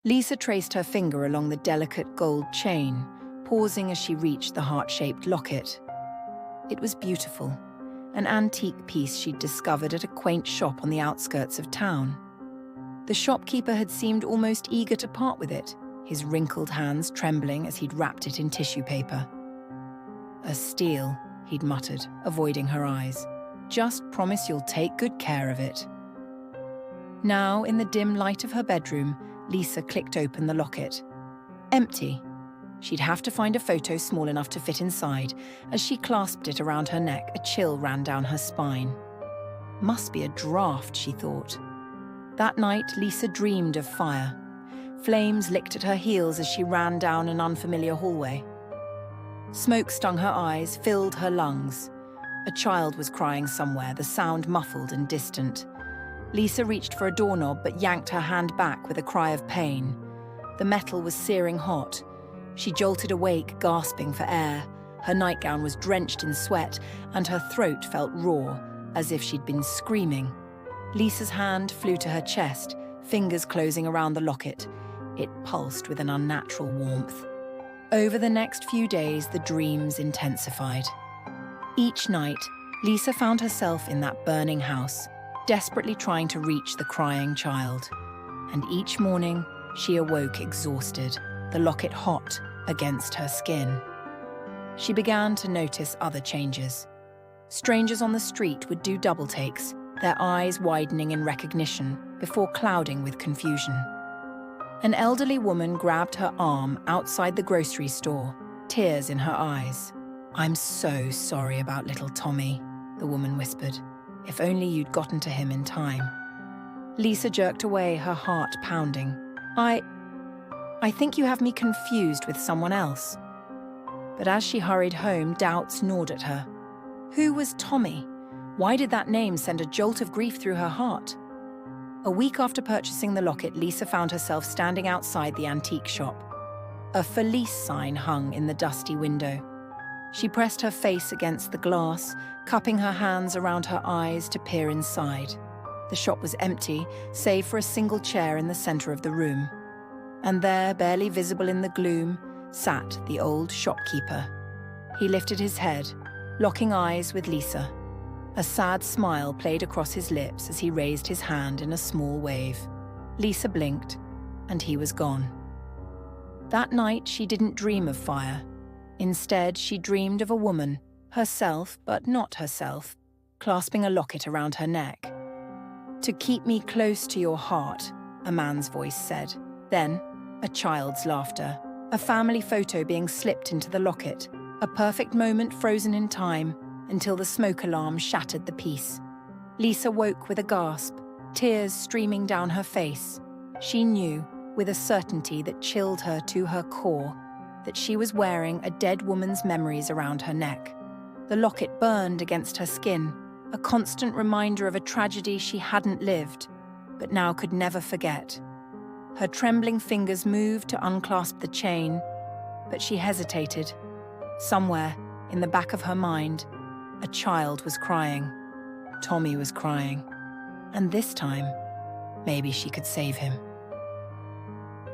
Lisa traced her finger along the delicate gold chain, pausing as she reached the heart-shaped locket. It was beautiful, an antique piece she'd discovered at a quaint shop on the outskirts of town. The shopkeeper had seemed almost eager to part with it, his wrinkled hands trembling as he'd wrapped it in tissue paper. "A steal," he'd muttered, avoiding her eyes. "Just promise you'll take good care of it." Now, in the dim light of her bedroom, Lisa clicked open the locket. Empty. She'd have to find a photo small enough to fit inside. As she clasped it around her neck, a chill ran down her spine. Must be a draft, she thought. That night, Lisa dreamed of fire. Flames licked at her heels as she ran down an unfamiliar hallway. Smoke stung her eyes, filled her lungs. A child was crying somewhere, the sound muffled and distant. Lisa reached for a doorknob but yanked her hand back with a cry of pain. The metal was searing hot. She jolted awake, gasping for air. Her nightgown was drenched in sweat, and her throat felt raw, as if she'd been screaming. Lisa's hand flew to her chest, fingers closing around the locket. It pulsed with an unnatural warmth. Over the next few days, the dreams intensified. Each night, Lisa found herself in that burning house, desperately trying to reach the crying child. And each morning, she awoke exhausted, the locket hot against her skin. She began to notice other changes. Strangers on the street would do double takes, their eyes widening in recognition before clouding with confusion. An elderly woman grabbed her arm outside the grocery store, tears in her eyes. "I'm so sorry about little Tommy," the woman whispered. "If only you'd gotten to him in time." Lisa jerked away, her heart pounding. I think you have me confused with someone else." But as she hurried home, doubts gnawed at her. Who was Tommy? Why did that name send a jolt of grief through her heart? A week after purchasing the locket, Lisa found herself standing outside the antique shop. A Felice sign hung in the dusty window. She pressed her face against the glass, cupping her hands around her eyes to peer inside. The shop was empty, save for a single chair in the center of the room. And there, barely visible in the gloom, sat the old shopkeeper. He lifted his head, locking eyes with Lisa. A sad smile played across his lips as he raised his hand in a small wave. Lisa blinked, and he was gone. That night, she didn't dream of fire. Instead, she dreamed of a woman, herself but not herself, clasping a locket around her neck. "To keep me close to your heart," a man's voice said. Then, a child's laughter, a family photo being slipped into the locket, a perfect moment frozen in time until the smoke alarm shattered the peace. Lisa woke with a gasp, tears streaming down her face. She knew, with a certainty that chilled her to her core, that she was wearing a dead woman's memories around her neck. The locket burned against her skin, a constant reminder of a tragedy she hadn't lived, but now could never forget. Her trembling fingers moved to unclasp the chain, but she hesitated. Somewhere, in the back of her mind, a child was crying. Tommy was crying. And this time, maybe she could save him.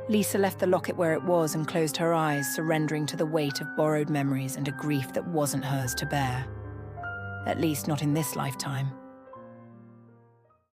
Lisa left the locket where it was and closed her eyes, surrendering to the weight of borrowed memories and a grief that wasn't hers to bear. At least not in this lifetime.